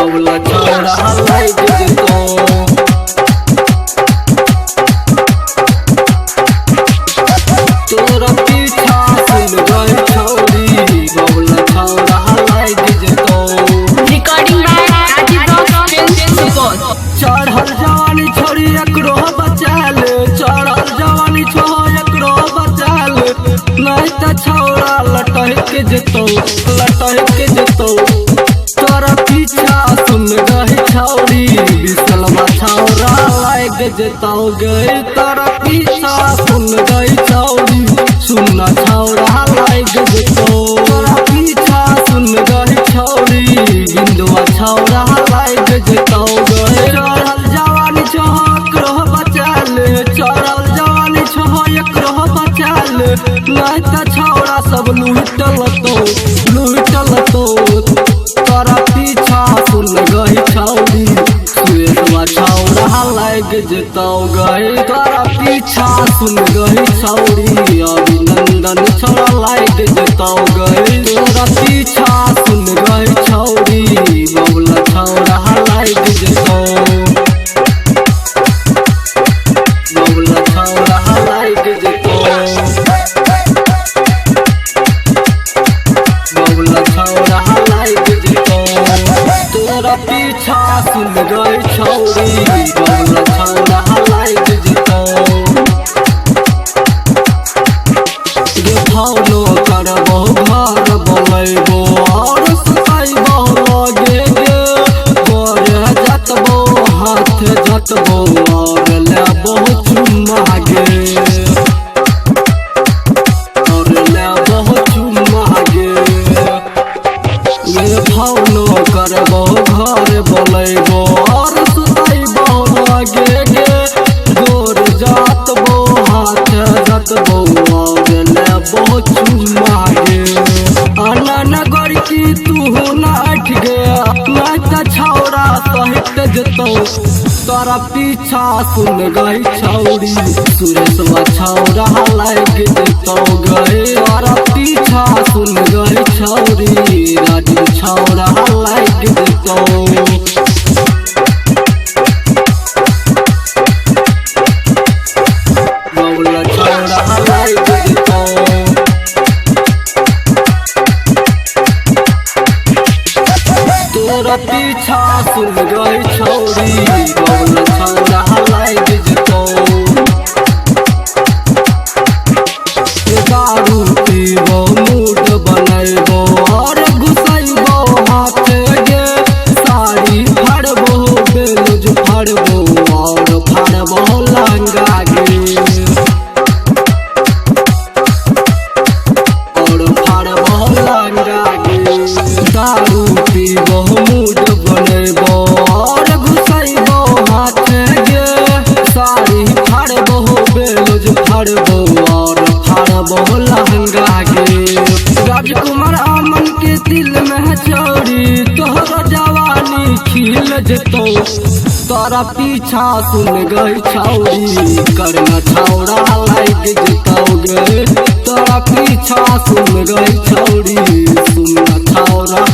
बबला छौड़ा लाइक देतो तोरा पीछा सुन गई छौड़ी बबला छौड़ा लाइक देतो रिकॉर्डिंग बाय राजीव रॉक चढ़ल जवानी छोड़ी एकरो बचाल चढ़ल जवानी छो एकरो बचाल नहीं त छौड़ा लटक जेतो तोरा पीछा सुन गई छौड़ी बिसलवा छौड़ा लाइक जेतो गई तोरा पीछा सुन गई छौड़ी सुनना छौड़ा लाइक जेतो तोरा पीछा सुन गई छौड़ी बिंदुआ छौड़ा लाइक जेतो गई चढ़ल जवानी छो एकरो बचाल चढ़ल जवानी छो एकरो बचाल नहीं त छौड़ा सब लूटल तो तोरा पीछा सुन गई छौड़ी सुरेशवा छौड़ा लाइक जेतो गई तोरा पीछा सुन गई छौड़ी अभिनंदन छौड़ा लाइक जेतो गई तोरा पीछा सुन गई छौड़ी बबला छौड़ा लाइक जेतो बबला छौड़ा लाइक जेतो बबला छौड़ा लाइक जेतो तोरा पीछा सुन गई छौड़ी बबला छौड़ा लाइक जेतो गे भावनो करबो घर बनैबो और सुतैबो लगे गे गोरे जतबो हाथ जतबो और लेबो चुम्मा गे और लेबो चुम्मा गे गे भावनो करबो घर बनैबो और सुतैबो लगे गे गोर जतबो हाथ जतबो और लेबो चुम्मा गे अनन गड़की तू नाठ गया मैं त छौड़ा सहित जतो तोरा पीछा सुन गई छौड़ी सुरेशवा छौड़ा लाइक देतो गई तोरा पीछा सुन गई छौड़ी राजीव छौड़ा लाइक देतो बबला छौड़ा लाइक देतो तोरा पीछा सुन गई छौड़ी बबला छौड़ा लाइक जेतो दारू पीबो मूड बनैबो और घुसैबो हाथ गे साड़ी फाड़बो बेलुज फाड़बो और फाड़बो लहंगा गे और फाड़बो लहंगा गे दारू पीबो मूड बनैबो और घुसैबो हाथ गे साड़ी फाड़बो बेलुज फाड़बो और फाड़बो लहंगा गे राजकुमार अमन के दिल में चोरी तोहरा जवानी खिल जेतो तोरा पीछा सुन गई छौड़ी करना छौड़ा लाइक जेतो गे तोरा पीछा सुन गई छौड़ी सुनना छौड़ा